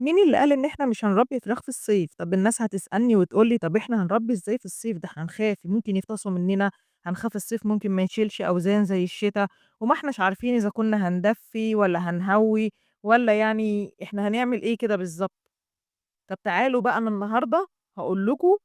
مين اللي قال إن إحنا مش هنربي فراخ في الصيف؟ طب الناس هتسألني وتقول لي طب إحنا هنربي إزاي في الصيف؟ ده إحنا هنخاف، ممكن يفطسوا مننا، هنخاف الصيف ممكن ما يشيلش أوزان زي الشتا، وما إحناش عارفين إذا كنا هندفّي والّا هنهوّي والّا يعني إحنا هنعمل إيه كده بالضبط. طب تعالوا بقى أنا النهارده هاقول لكم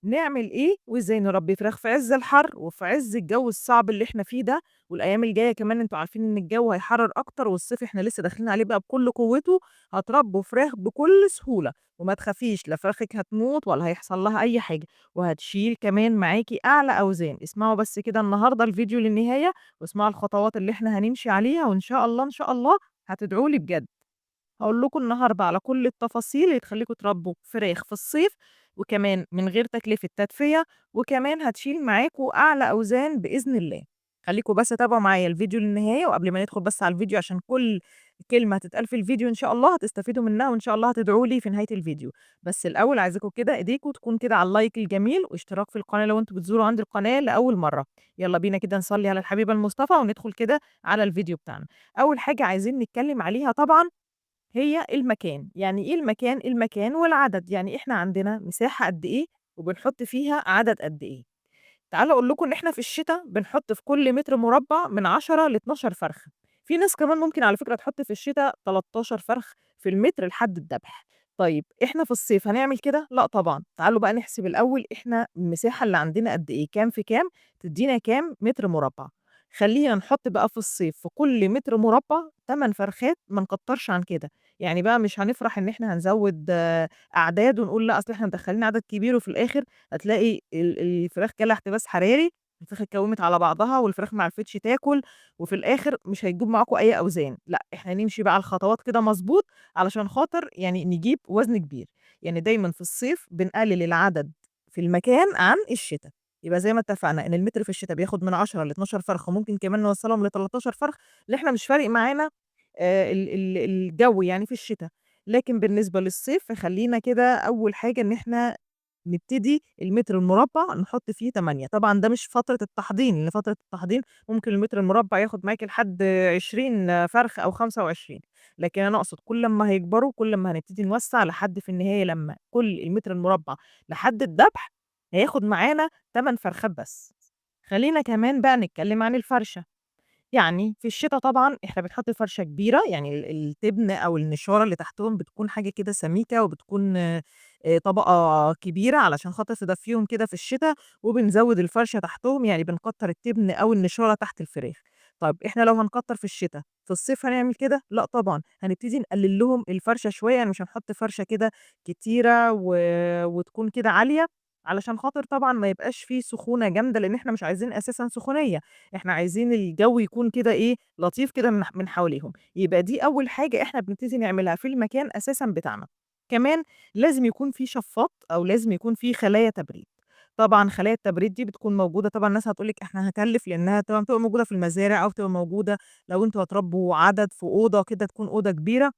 نعمل إيه وإزاي نربي فراخ في عز الحر وفي عز الجو الصعب اللي إحنا فيه ده، والأيام الجاية كمان أنتم عارفين إن الجو هيحرر أكتر والصيف إحنا لسه داخلين عليه بقى بكل قوته، هتربوا فراخ بكل سهولة، وما تخافيش لا فراخِك هتموت ولا هيحصل لها أي حاجة، وهتشيل كمان معاكِ أعلى أوزان. اسمعوا بس كده النهارده الفيديو للنهاية، واسمعوا الخطوات اللي إحنا هنمشي عليها، وإن شاء الله، إن شاء الله هتدعوا لي بجد. هاقول لكم النهارده على كل التفاصيل اللي تخلّيكم تربّوا فراخ في الصيف، وكمان من غير تكلفة تدفئة، وكمان هتشيل معاكم أعلى أوزان بإذن الله. خلّيكم بس تابعوا معايا الفيديو للنهاية، وقبل ما ندخل بس على الفيديو عشان كل كلمة هتتقال في الفيديو إن شاء الله هتستفيدوا منها، وإن شاء الله هتدعوا لي في نهاية الفيديو. بس الأول عايزاكم كده إيديكم تكون كده على اللايك الجميل، واشتراك في القناة لو أنتم بتزوروا عندي القناة لأول مرّة. يالّا بينا كده نصلّي على الحبيب المصطفى وندخل كده على الفيديو بتاعنا. أول حاجة عايزين نتكلم عليها طبعًا هي المكان، يعني إيه المكان؟ المكان والعدد، يعني إحنا عندنا مساحة قد إيه وبنحُط فيها عدد قد إيه. تعالوا أقول لكم إن إحنا في الشتا بنحُط في كل متر مربع من 10 ل12 فرخة، في ناس كمان ممكن على فكرة تحُط في الشتا 13 فرخ في المتر لحد الدبح. طيب إحنا في الصيف هنعمل كده؟ لأ طبعًا، تعالوا بقى نحسب الأول إحنا المساحة اللي عندنا قد إيه، كام في كام، تدّينا كام متر مربع. خلّينا نحُط بقى في الصيف في كل متر مربع 8 فرخات، ما نكتّرش عن كده، يعني بقى مش هنفرح إن إحنا هنزوّد أعداد ونقول لأ أصل إحنا مدخّلين عدد كبير وفي الآخر هتلاقي الفراخ جالها احتباس حراري، الفراخ اتكوّمت على بعضها والفراخ ما عرفتش تاكل، وفي الآخر مش هيجيب معاكم أي أوزان، لأ إحنا نمشي بقى على الخطوات كده مضبوط، علشان خاطر يعني نجيب وزن كبير، يعني دايمًا في الصيف بنقلل العدد في المكان عن الشتا، يبقى زي ما اتفقنا إن المتر في الشتا بياخد من 10 ل12 فرخة وممكن كمان نوصّلهم ل13 فرخة، اللي إحنا مش فارق معانا الجو يعني في الشتا، لكن بالنسبة للصيف فخلّينا كده أول حاجة إن إحنا نبتدي المتر المربع نحط فيه 8 طبعًا ده مش فترة التحضير، لإن فترة التحضير ممكن المتر المربع ياخد معاكِ لحد 20 فرخة أو 25 لكن أنا أقصد كل أمّا هيكبروا كل أمّا هنبتدي نوسّع لحد في النهاية لمّا كل المتر المربع لحد الدبح هياخد معانا 8 فرخات بس. خلّينا كمان بقى نتكلم عن الفرشة. يعني في الشتا طبعًا إحنا بنحط فرشة كبيرة، يعني التبن أو النشارة اللي تحتهم بتكون حاجة كده سميكة وبتكون طبقة كبيرة علشان خاطر تدفّيهم كده في الشتا، وبنزوّد الفرشة تحتهم، يعني بنكتّر التبن أو النشارة تحت الفراخ. طيب إحنا لو هنكتّر في الشتا، في الصيف هنعمل كده؟ لأ طبعًا، هنبتدي نقلل لهم الفرشة شوية، يعني مش هنحط فرشة كده كتيرة وتكون كده عالية، علشان خاطر طبعًا ما يبقاش في سخونة جامدة، لإن إحنا مش عايزين أساسًا سخونية. إحنا عايزين الجو يكون كده إيه، لطيف كده من حواليهم، يبقى دي أول حاجة إحنا بنبتدي نعملها في المكان أساسًا بتاعنا. كمان لازم يكون في شفاط أو لازم يكون في خلايا تبريد. طبعًا خلايا التبريد دي بتكون موجودة طبعًا الناس هتقول لِك إحنا هنكلّف لإنها طبعًا بتبقى موجودة في المزارع أو بتبقى موجودة لو أنتم هتربوا عدد في أوضة كده تكون أوضة كبيرة،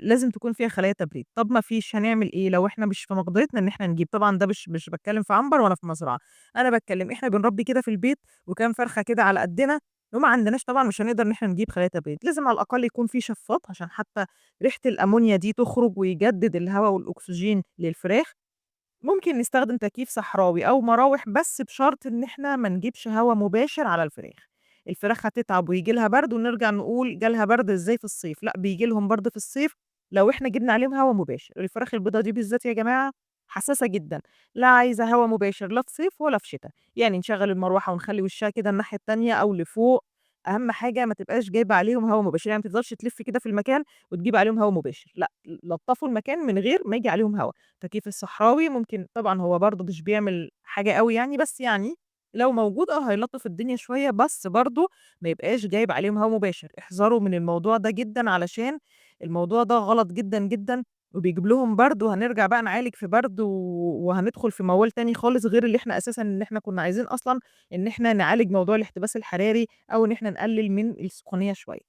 لازم تكون فيها خلايا تبريد. طب ما فيش هنعمل إيه لو إحنا مش في مقدرتنا إن إحنا نجيب، طبعًا ده مش باتكلم في عنبر ولا في مزرعة، أنا باتكلم إحنا بنربي كده في البيت وكام فرخة كده على قدّنا، وما عندناش طبعًا مش هنقدر إن إحنا نجيب خلايا تبريد، لازم على الأقل يكون في شفاط عشان حتى ريحة الأمونيا دي تخرج ويجدد الهوا والأكسجين للفراخ. ممكن نستخدم تكييف صحراوي أو مراوح بس بشرط إن إحنا ما نجيبش هوا مباشر على الفراخ، الفراخ هتتعب وييجي لها برد ونرجع نقول جالها برد إزاي في الصيف، لأ بييجي لهم برد في الصيف لو إحنا جبنا عليهم هوا مباشر، الفراخ البيضا دي بالذات يا جماعة حساسة جدًا، لا عايزة هوا مباشر لا في صيف ولا في شتا، يعني نشغّل المروحة ونخلّي وشها كده الناحية التانية أو لفوق، أهم حاجة ما تبقاش جايبة عليهم هوا مباشر، يعني ما تفضلش تلِف كده في المكان وتجيب عليهم هوا مباشر، لأ لطّفوا المكان من غير ما ييجي عليهم هوا. التكييف الصحراوي ممكن طبعًا هو برضه مش بيعمل حاجة أوي يعني، بس يعني لو موجود هيلطّف الدنيا شوية، بس برضه ما يبقاش جايب عليهم هوا مباشر، احذروا من الموضوع ده جدًا علشان الموضوع ده غلط جدًا، جدًا، وبيجيب لهم برد وهنرجع بقى نعالج في برد وهندخل في موال تاني خالص غير اللي إحنا أساسًا إن إحنا كنا عايزين أصلًا إن إحنا نعالج موضوع الاحتباس الحراري أو إن إحنا نقلل من السخونية شوية.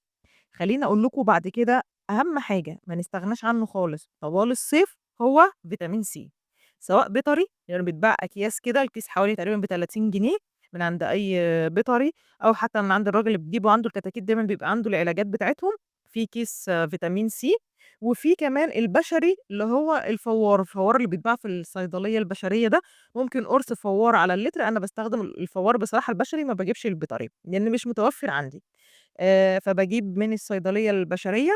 خلّيني أقول لكم بعد كده أهم حاجة ما نستغناش عنه خالص طوال الصيف هو فيتامين سي، سواء بيطري يعني بيتباع أكياس كده الكيس حوالي تقريبًا ب30 جنيه من عند أي بيطري، أو حتى من عند الراجل اللي بتجيبه عنده الكتاكيت دايمًا بيبقى عنده العلاجات بتاعتهم، في كيس فيتامين سي، وفي كمان البشري اللي هو الفوار اللي بيتباع في الصيدلية البشرية ده، ممكن قرص فوار على اللتر. أنا باستخدم الفوار بصراحة البشري، ما باجيبش البيطري، لإن مش متوفر عندي. فباجيب من الصيدلية البشرية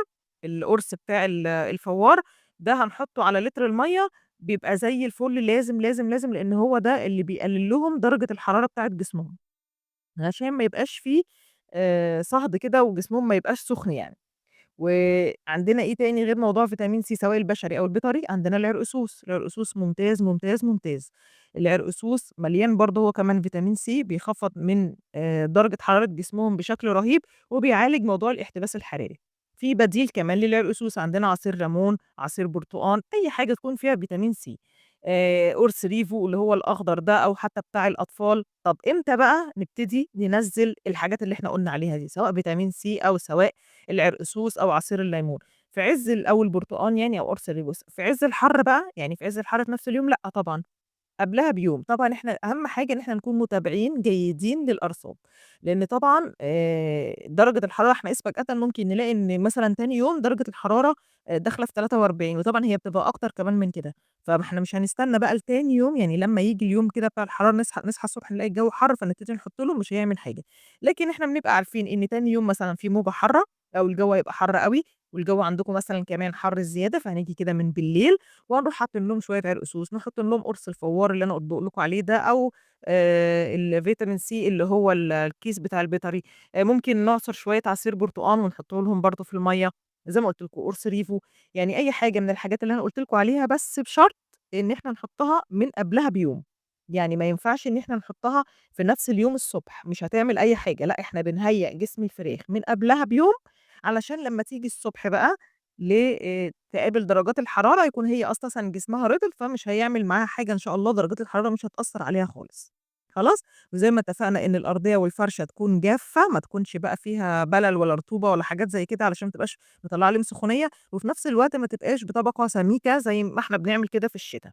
القرص بتاع الفوار، ده هنحطه على لتر المَيّة، بيبقى زي الفل. لازم، لازم، لازم، لإن هو ده اللي بيقلل لهم درجة الحرارة بتاعة جسمهم، عشان ما يبقاش في صهد كده وجسمهم ما يبقاش سُخن يعني. وعندنا إيه تاني غير موضوع فيتامين سي سواء البشري أو البيطري؟ عندنا العرقسوس. العرقسوس ممتاز، ممتاز، ممتاز. العرقسوس مليان برضه هو كمان فيتامين سي، بيخفّض من درجة حرارة جسمهم بشكل رهيب، وبيعالج موضوع الاحتباس الحراري. في بديل كمان للعرقسوس، عندنا عصير ليمون، عصير برتقان، أي حاجة تكون فيها فيتامين سي. قرص ريفو اللي هو الأخضر ده أو حتى بتاع الأطفال. طَب إمتى بقى نبتدي ننزّل الحاجات اللي إحنا قُلنا عليها دي، سواء فيتامين سي أو سواء العرقسوس أو عصير الليمون؟ في عز أو البرتقان يعني أو قرص الريبوس، في عز الحر بقى، يعني في عز الحر في نفس اليوم لأ طبعًا. قبلها بيوم. طبعًا إحنا أهم حاجة إن إحنا نكون متابعين جيدين للأرصاد، لإن طبعًا درجة الحرارة هنقيس فجأةً ممكن نلاقي إن مثلًا تاني يوم درجة الحرارة داخلة في 43، وطبعًا هي بتبقى أكتر كمان من كده. فما إحنا مش هنستنى بقى لتاني يوم، يعني لمّا ييجي اليوم كده بتاع الحرارة نصحى الصبح نلاقي الجو حَر فنبتدي نحط له، مش هيعمل حاجة. لكن إحنا بنبقى عارفين إن تاني يوم مثلًا في موجة حارة أو الجو هيبقى حَر أوي، والجو عندكم مثلًا كمان حَر زيادة، فهنيجي كده من بالليل وهنروح حاطين لهم شوية عرقسوس، نحط لهم قرص الفوار اللي أنا قُلت لكم عليه ده، أو الفيتامين سي اللي هو الكيس بتاع البيطري. ممكن نعصر شوية عصير برتقان ونحطه لهم برضه في المَيّة، زي ما قُلت لكم قرص ريفو. يعني أي حاجة من الحاجات اللي أنا قُلت لكم عليها، بس بشرط إن إحنا نحطها من قبلها بيوم. يعني ما ينفعش إن إحنا نحطها في نفس اليوم الصبح، مش هتعمل أي حاجة. لأ، إحنا بنهيّأ جسم الفراخ من قبلها بيوم، علشان لمّا تيجي الصبح بقى ل تقابل درجات الحرارة، يكون هي أساسًا جسمها رطب، فمش هيعمل معاها حاجة إن شاء الله، درجات الحرارة مش هتأثّر عليها خالص. خلاص؟ وزي ما اتفقنا إن الأرضية والفرشة تكون جافة، ما تكونش بقى فيها بلل ولا رطوبة ولا حاجات زي كده، علشان ما تبقاش مطلّعة لهم سخونية، وفي نفس الوقت ما تبقاش بطبقة سميكة زي ما إحنا بنعمل كده في الشتا.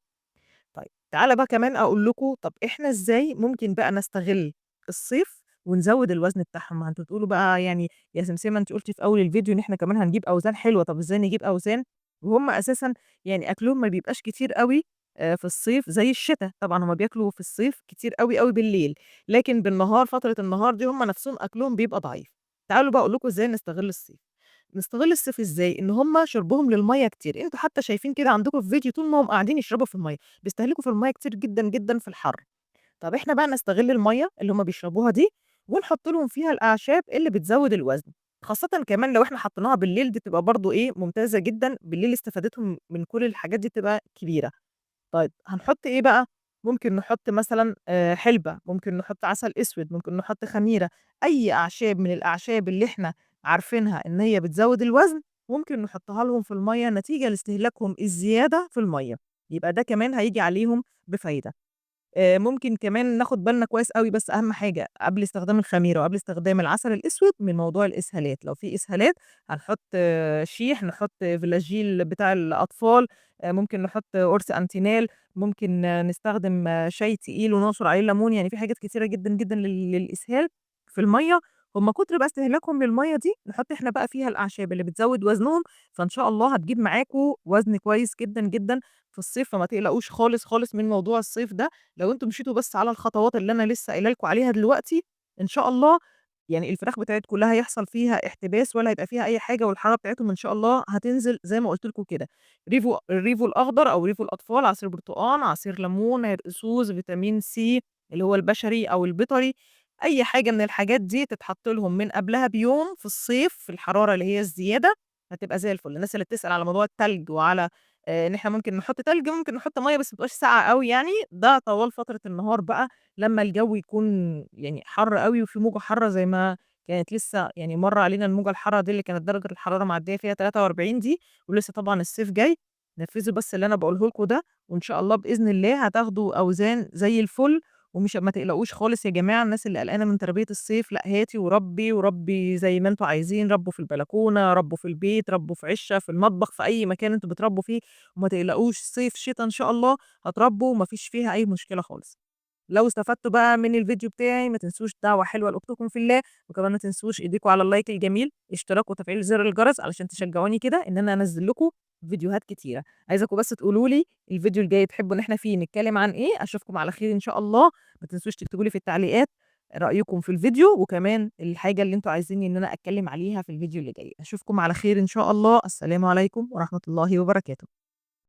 طيب، تعالَ بقى كمان أقول لكم، طَب إحنا إزاي ممكن بقى نستغل الصيف ونزوّد الوزن بتاعهم؟ ما أنتم تقولوا بقى يعني يا سمسمة أنتِ قُلتِ في أول الفيديو إن إحنا كمان هنجيب أوزان حلوة. طَب إزاي نجيب أوزان وهُم أساسًا يعني أكلهم ما بيبقاش كتير أوي في الصيف زي الشتا؟ طبعًا هُم بياكلوا في الصيف كتير أوي، أوي بالليل، لكن بالنهار فترة النهار دي هُم نَفْسهم أكلهم بيبقى ضعيف. تعالوا بقى أقول لكم إزاي نستغل الصيف. نستغل الصيف إزاي؟ إن هُم شربهم للمَيّة كتير. أنتم حتى شايفين كده عندكم في فيديو طول ما هُم قاعدين يشربوا في المَيّة، بيستهلكوا في المَيّة كتير جدًا، جدًا في الحَر. طَب إحنا بقى نستغل المَيّة اللي هُم بيشربوها دي، ونحط لهم فيها الأعشاب اللي بتزوّد الوزن، خاصةً كمان لو إحنا حطيناها بالليل، دي تبقى برضه إيه، ممتازة جدًا. بالليل استفادتهم من كل الحاجات دي بتبقى كبيرة. طيب هنحط إيه بقى؟ ممكن نحط مثلًا حلبة، ممكن نحط عسل أسود، ممكن نحط خميرة. أي أعشاب من الأعشاب اللي إحنا عارفينها إن هي بتزوّد الوزن، ممكن نحطها لهم في المَيّة نتيجة لاستهلاكهم الزيادة في المَيّة، يبقى ده كمان هييجي عليهم بفايدة. ممكن كمان ناخد بالنا كويس أوي، بس أهم حاجة قبل استخدام الخميرة وقبل استخدام العسل الأسود من موضوع الإسهالات. لو في إسهالات هنحط شيح، نحط فلاجيل بتاع الأطفال، ممكن نحط قرص أنتينال، ممكن نستخدم شاي تقيل ونعصر عليه ليمون. يعني في حاجات كتيرة جدًا، جدًا للإسهال في المَيّة. هُم كتر بقى استهلاكهم للمَيّة دي، نحط إحنا بقى فيها الأعشاب اللي بتزوّد وزنهم، فإن شاء الله هتجيب معاكم وزن كويس جدًا، جدًا في الصيف. فما تقلقوش خالص، خالص من موضوع الصيف ده. لو أنتم مشيتوا بس على الخطوات اللي أنا لسه قايلة لكم عليها دلوقتي، إن شاء الله يعني الفراخ بتاعتكم لا هيحصل فيها احتباس ولا هيبقى فيها أي حاجة، والحرارة بتاعتهم إن شاء الله هتنزل زي ما قُلت لكم كده. الريفو الأخضر أو ريفو الأطفال، عصير برتقان، عصير ليمون، عرقسوس، فيتامين سي اللي هو البشري أو البيطري. أي حاجة من الحاجات دي تتحط لهم من قبلها بيوم في الصيف في الحرارة اللي هي الزيادة، هتبقى زي الفل. الناس اللي بتسأل على موضوع التلج وعلى إن إحنا ممكن نحط تلج، ممكن نحط مَيّة بس ما تبقاش ساقعة أوي يعني، ده طوال فترة النهار بقى لمّا الجو يكون يعني حَر أوي وفي موجة حارة زي ما كانت لسه يعني مَر علينا الموجة الحارة دي اللي كانت درجة الحرارة معدية فيها 43 دي، ولسه طبعًا الصيف جاي. نفّذوا بس اللي أنا باقوله لكم ده، وإن شاء الله بإذن الله هتاخدوا أوزان زي الفل. ومش ما تقلقوش خالص يا جماعة، الناس اللي قلقانة من تربية الصيف، لأ هاتي وربّي، وربّي زي ما أنتم عايزين، ربّوا في البلكونة، ربّوا في البيت، ربّوا في عِشّة، في المطبخ، في أي مكان أنتم بتربّوا فيه. وما تقلقوش صيف، شتا إن شاء الله هتربّوا وما فيش فيها أي مشكلة خالص. لو استفدتوا بقى من الفيديو بتاعي ما تنسوش دعوة حلوة لأختكم في الله، وكمان ما تنسوش إيديكم على اللايك الجميل، اشتراك وتفعيل زر الجرس علشان تشجعوني كده إن أنا أنزّل لكم فيديوهات كتيرة. عايزاكم بس تقولوا لي الفيديو الجاي تحبوا إن إحنا فيه نتكلم عن إيه، أشوفكم على خير إن شاء الله. ما تنسوش تكتبوا لي في التعليقات رأيكم في الفيديو، وكمان الحاجة اللي أنتم عايزين إن أنا أتكلم عليها في الفيديو اللي جاي. أشوفكم على خير إن شاء الله. السلام عليكم ورحمة الله وبركاته.